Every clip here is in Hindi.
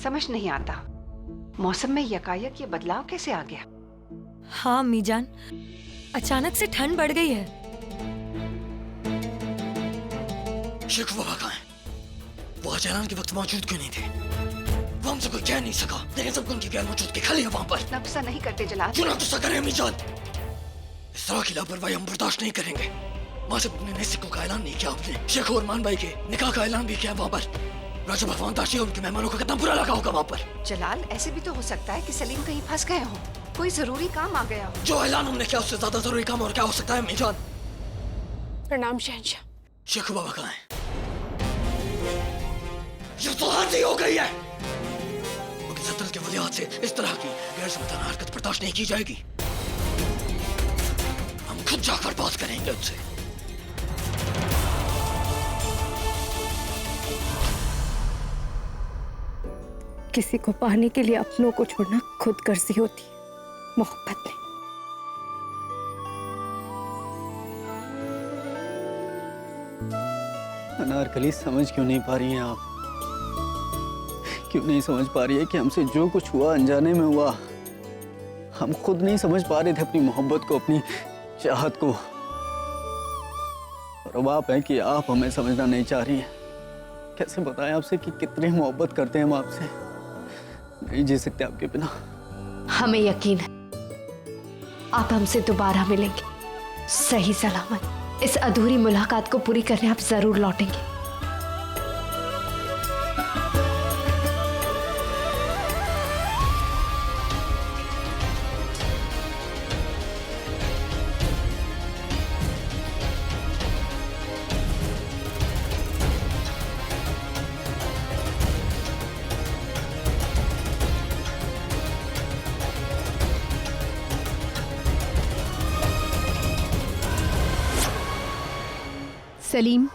समझ नहीं आता मौसम में यकायक ये बदलाव कैसे आ गया। हाँ अम्मी जान, अचानक से ठंड बढ़ गई है। शेख बाबा कहाँ हैं? वो आज ऐलान के वक्त मौजूद क्यों नहीं थे? वो हमसे कोई कह नहीं सका, लेकिन सब उनकी गैर मौजूदगी खाली है वहाँ पर। इतना गुस्सा नहीं करते जलाल। क्यों ना गुस्सा करें अम्मी जान? इस तरह की लापरवाही हम बर्दाश्त नहीं करेंगे। माँ से अपने नए सिक्कों का ऐलान नहीं किया आपने। शेख और मान भाई के निकाह का ऐलान भी किया वहाँ पर। राजा भगवान दाशी और उनके मेहमानों को कितना बुरा लगा होगा वहाँ पर। जलाल, ऐसे भी तो हो सकता है कि सलीम कहीं फंस गए हो, कोई जरूरी काम आ गया हो। जो ऐलान हमने किया उससे ज्यादा जरूरी काम और क्या हो सकता है अम्मी जान? प्रणाम शहंशाह। शेख बाबा कहाँ हैं? ये तो हद ही हो गई है। उनकी सल्तनत के वलियात से इस तरह की गैर संविधान हरकत बर्दाश्त नहीं की जाएगी। हम खुद जाकर बात करेंगे उनसे। किसी को पाने के लिए अपनों को छोड़ना खुद गर्जी होती है, मोहब्बत नहीं। अनारकली समझ क्यों नहीं पा रही हैं आप? क्यों नहीं समझ पा रही है कि हमसे जो कुछ हुआ अनजाने में हुआ? हम खुद नहीं समझ पा रहे थे अपनी मोहब्बत को, अपनी चाहत को, और अब आप हैं कि आप हमें समझना नहीं चाह रही हैं। कैसे बताएं आपसे कि कितनी मोहब्बत करते हैं हम आपसे। नहीं जी सकते आपके बिना। हमें यकीन है आप हमसे दोबारा मिलेंगे, सही सलामत। इस अधूरी मुलाकात को पूरी करने आप जरूर लौटेंगे। सलीम,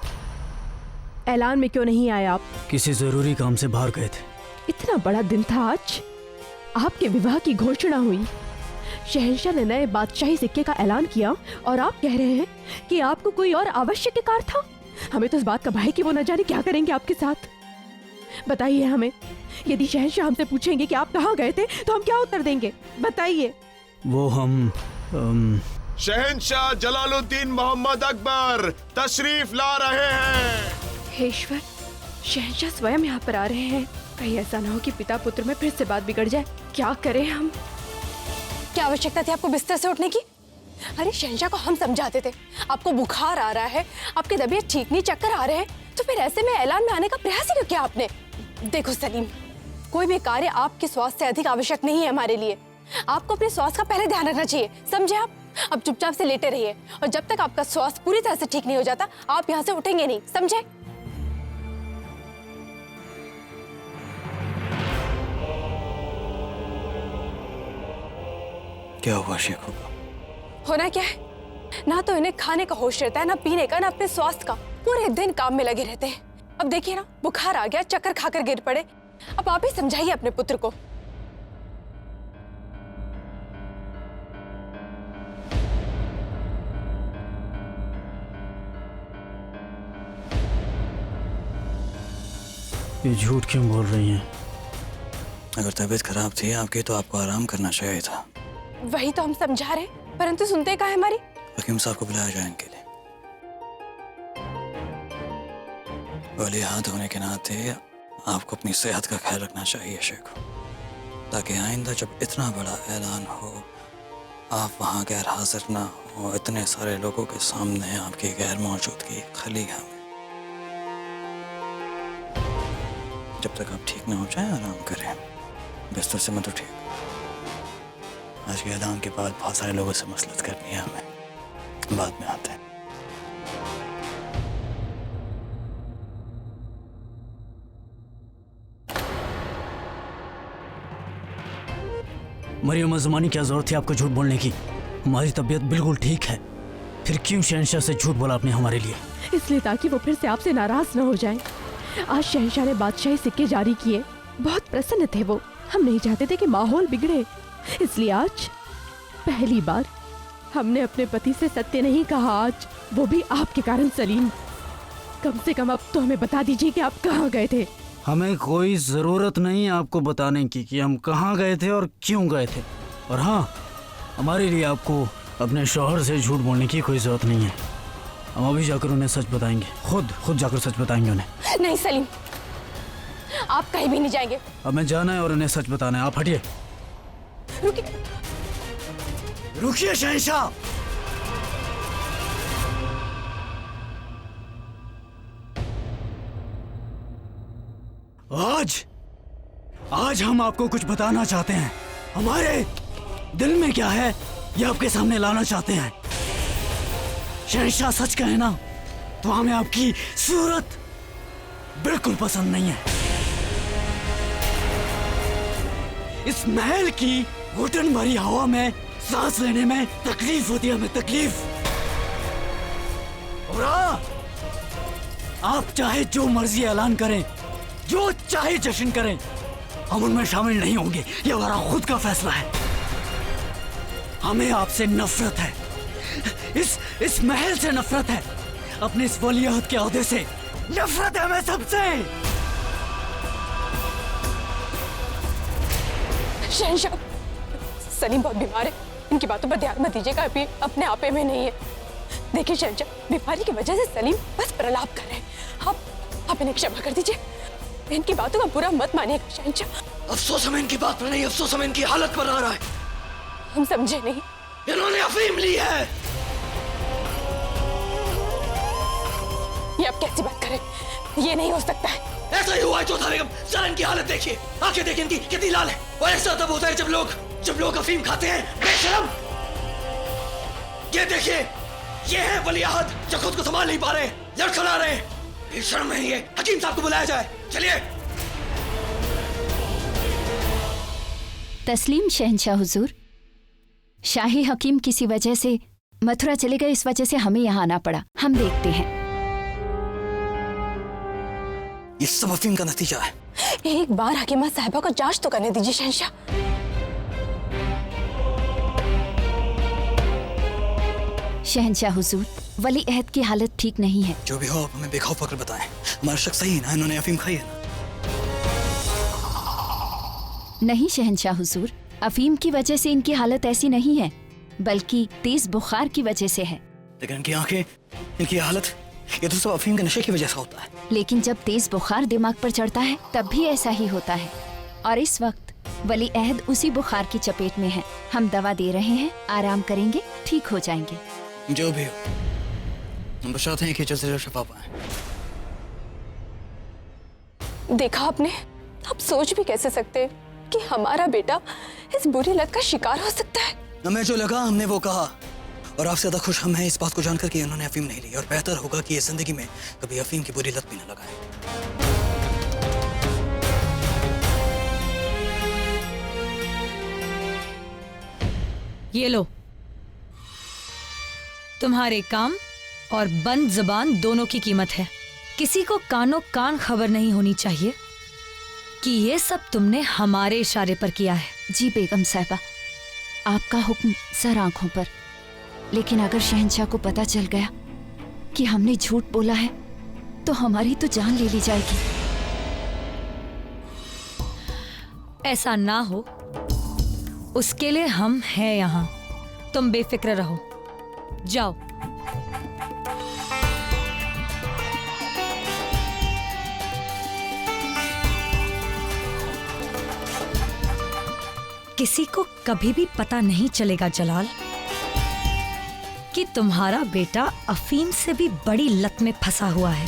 ऐलान में क्यों नहीं आए आप? किसी जरूरी काम से बाहर गए थे। इतना बड़ा दिन था आज, आपके विवाह की घोषणा हुई, शहंशाह ने नए बादशाही सिक्के का ऐलान किया और आप कह रहे हैं कि आपको कोई और आवश्यक कार्य था। हमें तो इस बात का भय है कि वो न जाने क्या करेंगे आपके साथ। बताइए हमें, यदि शहंशाह हमसे पूछेंगे कि आप कहाँ गए थे तो हम क्या उत्तर देंगे? बताइए। वो हम शहंशाह जलालुद्दीन मोहम्मद अकबर तशरीफ ला रहे हैं। हे ईश्वर, शहंशाह स्वयं यहाँ पर आ रहे हैं। कहीं ऐसा ना हो कि पिता पुत्र में फिर से बात बिगड़ जाए। क्या करें हम? क्या आवश्यकता थी आपको बिस्तर से उठने की? अरे शहंशाह को हम समझाते थे आपको बुखार आ रहा है, आपकी तबीयत ठीक नहीं, चक्कर आ रहे हैं, तो फिर ऐसे में ऐलान में आने का प्रयास ही क्यों किया आपने? देखो सलीम, कोई भी कार्य आपके स्वास्थ्य से अधिक आवश्यक नहीं है हमारे लिए। आपको अपने स्वास्थ्य का पहले ध्यान रखना चाहिए, समझे आप? अब चुपचाप से लेटे रहिए और जब तक आपका स्वास्थ्य पूरी तरह से ठीक नहीं हो जाता आप यहाँ से उठेंगे नहीं, समझे? क्या हुआ शेख? होना क्या है, ना तो इन्हें खाने का होश रहता है, ना पीने का, ना अपने स्वास्थ्य का। पूरे दिन काम में लगे रहते हैं। अब देखिए ना, बुखार आ गया, चक्कर खाकर गिर पड़े। अब आप ही समझाइए अपने पुत्र को। ये झूठ क्यों बोल रही हैं? अगर तबीयत खराब थी आपकी तो आपको आराम करना चाहिए था। वही तो हम समझा रहे, परंतु सुनते कहाँ है हमारी? हकीम साहब को बुलाया जाए इनके लिए। वली हाथ होने के नाते आपको अपनी सेहत का ख्याल रखना चाहिए शेख, ताकि आइंदा जब इतना बड़ा ऐलान हो आप वहाँ गैर हाजिर ना हो। इतने सारे लोगों के सामने आपकी गैर मौजूदगी खलीहा में। जब तक आप ठीक ना हो जाए आराम करें, बिस्तर से मत उठिए। आज के ऐलान के बाद बहुत सारे लोगों से मसलत करनी है हमें, बाद में आते हैं। मरियम ज़मानी, क्या जरूरत थी आपको झूठ बोलने की? हमारी तबीयत बिल्कुल ठीक है, फिर क्यों शहंशाह से झूठ बोला आपने हमारे लिए? इसलिए ताकि वो फिर से आपसे नाराज न हो जाएं। आज शहंशाह ने बादशाही सिक्के जारी किए, बहुत प्रसन्न थे वो। हम नहीं चाहते थे कि माहौल बिगड़े, इसलिए आज पहली बार हमने अपने पति से सत्य नहीं कहा, आज वो भी आपके कारण। सलीम, कम से कम अब तो हमें बता दीजिए कि आप कहाँ गए थे। हमें कोई ज़रूरत नहीं है आपको बताने की कि हम कहाँ गए थे और क्यों गए थे। और हाँ, हमारे लिए आपको अपने शौहर से झूठ बोलने की कोई ज़रूरत नहीं है। हम अभी जाकर उन्हें सच बताएंगे, खुद जाकर सच बताएंगे उन्हें। नहीं सलीम, आप कहीं भी नहीं जाएंगे। हमें जाना है और उन्हें सच बताना है। आप हटिए। रुकिए। रुकिए शहंशाह। आज हम आपको कुछ बताना चाहते हैं। हमारे दिल में क्या है ये आपके सामने लाना चाहते हैं। शहंशाह, सच कहे ना तो हमें आपकी सूरत बिल्कुल पसंद नहीं है। इस महल की घुटन भरी हवा में सांस लेने में तकलीफ होती है, हमें तकलीफ। और आप चाहे जो मर्जी ऐलान करें, जो चाहे जश्न करें, हम उनमें शामिल नहीं होंगे। ये हमारा खुद का फैसला है। हमें आपसे नफरत है, इस महल से नफरत है, अपने इस वलीअहद के ओहदे से नफरत है हमें सबसे। शहंशाह, सलीम बहुत बीमार है, इनकी बातों पर ध्यान मत दीजिएगा। अभी अपने आपे में नहीं है। देखिए शहंशाह, बीमारी की वजह से सलीम बस प्रलाप कर रहे हैं। आप इन्हें क्षमा कर दीजिए। इनकी बातों का बुरा मत मानिएगा शहंशाह। अफसोस हमें इनकी बात पर नहीं, अफसोस हमें इनकी हालत पर आ रहा है। हम समझे नहीं। इन्होंने अफीम ली है। ये आप कैसी बात कर रहे हैं? ये नहीं हो सकता है। ऐसा ही हुआ है चौथा बेगम। जरा इनकी हालत देखिए, आंखें देखिए इनकी कितनी लाल है। और ऐसा तब होता है जब लोग अफीम खाते हैं। बेशरम! ये देखिए, ये है वलीअहद जो खुद को संभाल नहीं पा रहे, लड़खड़ा रहे हैं। बेशरम है ये। हकीम साहब को बुलाया जाए। चलिए। तस्लीम शहंशाह हुजूर, शाही हकीम किसी वजह से मथुरा चले गए, इस वजह से हमें यहाँ आना पड़ा। हम देखते हैं। ये सब अफीम का नतीजा है। एक बार हकीमा साहिबा को जांच तो करने दीजिए शहंशाह। शहंशाह हुजूर, वलीअहद की हालत ठीक नहीं है। जो भी हो, आप हमें बेखौफ होकर बताएं। हमारा शक सही है ना? इन्होंने अफीम खाई है ना? नहीं शहंशाह हुजूर, अफीम की वजह से इनकी हालत ऐसी नहीं है, बल्कि तेज बुखार की वजह से है। लेकिन इनकी आंखें, इनकी हालत, ये तो सब अफीम के नशे की वजह से होता है। लेकिन जब तेज बुखार दिमाग पर चढ़ता है तब भी ऐसा ही होता है। और इस वक्त वलीअहद उसी बुखार की चपेट में है। हम दवा दे रहे हैं, आराम करेंगे, ठीक हो जाएंगे। जो भी हो, हम बस चाहते हैं कि जल्द से जल्द शफा पाएं। देखा आपने? आप सोच भी कैसे सकते हैं कि हमारा बेटा इस बुरी लत का शिकार हो सकता है? हमें जो लगा हमने वो कहा। और आपसे ज्यादा खुश हम हैं इस बात को जानकर कि इन्होंने अफीम नहीं ली। और बेहतर होगा कि ये जिंदगी में कभी अफीम की बुरी लत भी न लगाए। ये लो, तुम्हारे काम और बंद जुबान दोनों की कीमत है। किसी को कानों कान खबर नहीं होनी चाहिए कि ये सब तुमने हमारे इशारे पर किया है। जी बेगम साहिबा, आपका हुक्म सर आंखों पर। लेकिन अगर शहंशाह को पता चल गया कि हमने झूठ बोला है तो हमारी तो जान ले ली जाएगी। ऐसा ना हो उसके लिए हम हैं यहाँ। तुम बेफिक्र रहो, जाओ। किसी को कभी भी पता नहीं चलेगा जलाल कि तुम्हारा बेटा अफीम से भी बड़ी लत में फंसा हुआ है।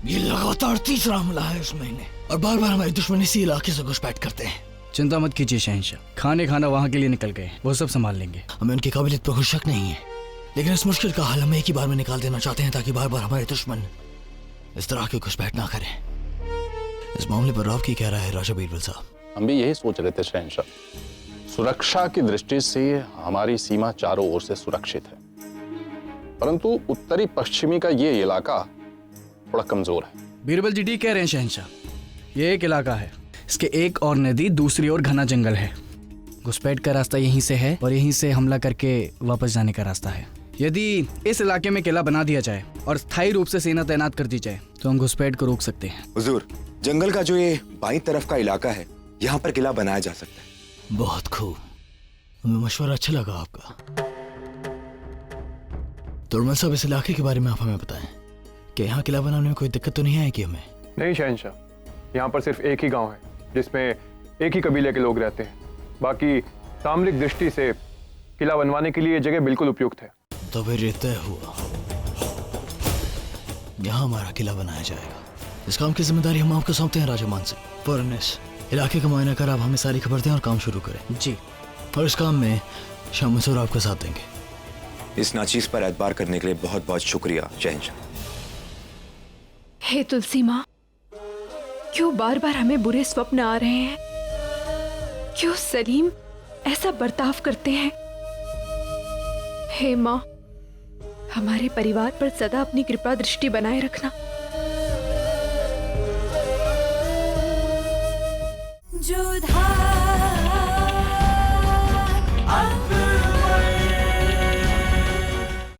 ये लगातार तीसरा हमला है इस महीने, और बार बार हमारे दुश्मन इसी इलाके से घुसपैठ करते हैं। चिंता मत कीजिए शहंशाह, खाना वहाँ के लिए निकल गए, वो सब संभाल लेंगे। हमें उनकी काबिलियत पर कोई शक नहीं है, लेकिन इस मुश्किल का हल हम एक ही बार में निकाल देना चाहते हैं ताकि बार बार हमारे दुश्मन इस तरह की घुसपैठ ना करें। इस मामले पर आप क्या कह रहा है राजा बीरबल साहब? हम भी यही सोच रहे थे शहंशाह। सुरक्षा की दृष्टि से हमारी सीमा चारों ओर से सुरक्षित है, परंतु उत्तरी पश्चिमी का ये इलाका थोड़ा कमजोर है। बीरबल जी ठीक कह रहे हैं शहंशाह, ये एक इलाका है, इसके एक और नदी, दूसरी ओर घना जंगल है। घुसपैठ का रास्ता यहीं से है और यहीं से हमला करके वापस जाने का रास्ता है। यदि इस इलाके में किला बना दिया जाए और स्थायी रूप से सेना तैनात कर दी जाए तो हम घुसपैठ को रोक सकते हैं। हुजूर, जंगल का जो ये बाईं तरफ का इलाका है, यहाँ पर किला बनाया जा सकता है। बहुत खूब, हमें मशवरा अच्छा लगा आपका। तुर्मल साहब, इस इलाके के बारे में आप हमें बताएं कि यहाँ किला बनाने में कोई दिक्कत तो नहीं आएगी हमें? नहीं शहंशाह, यहाँ पर सिर्फ एक ही गांव है जिसमें एक ही कबीले के लोग रहते हैं। बाकी सामरिक दृष्टि से किला बनवाने के लिए ये जगह बिल्कुल उपयुक्त है। तो फिर ये तय हुआ, यहाँ हमारा किला बनाया जाएगा। इस काम की जिम्मेदारी हम आपको सौंपते हैं राजा मान सिंह। फौरन इलाके का मुआयना कर आप हमें सारी खबर दें और काम शुरू करें। जी। और इस काम में शाह मंसूर आपका साथ देंगे। इस नाचीज पर एतबार करने के लिए बहुत बहुत शुक्रिया शहंशाह। हे तुलसी माँ, क्यों बार बार हमें बुरे स्वप्न आ रहे हैं? क्यों सलीम ऐसा बर्ताव करते हैं? हे माँ, हमारे परिवार पर सदा अपनी कृपा दृष्टि बनाए रखना।